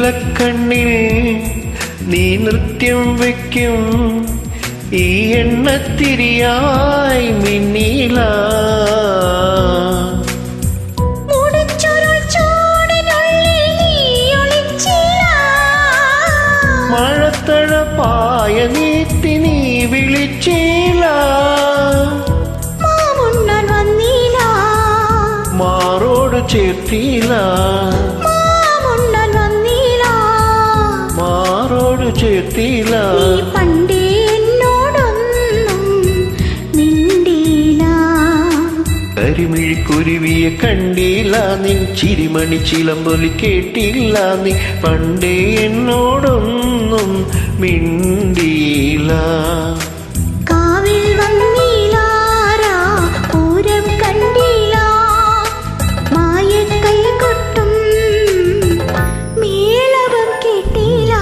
നീലക്കണ്ണിൽ നീ നൃത്യം വയ്ക്കും ഈ എണ്ണത്തിരിയായി മിന്നീല മഴത്തഴപ്പായ നീത്തി നീ വിളിച്ചില്ല മാറോട് ചേർത്തില്ല മാറോട് ചേർത്തില്ല പണ്ടേ എന്നോടൊന്നും മിണ്ടില്ല കരിമിഴിക്കുരുവിയെ കണ്ടില്ല നിൻ ചിരിമണി ചിലമ്പൊലി കേട്ടില്ല നീ പണ്ടേ എന്നോടൊന്നും മിണ്ടില്ല കാവിൽ വന്നില്ലാരാ പൂരം കണ്ടില്ല മായക്കൈ കൊട്ടും മേളവും കേട്ടില്ല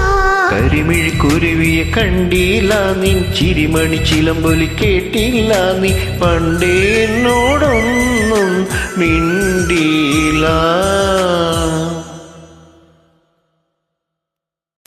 കരിമിഴിക്കുരുവിയെ കണ്ടില്ല നിൻ ചിരിമണി ചിലമ്പൊലി കേട്ടില്ല നീ പണ്ടേ എന്നോടൊന്നും മിണ്ടില്ല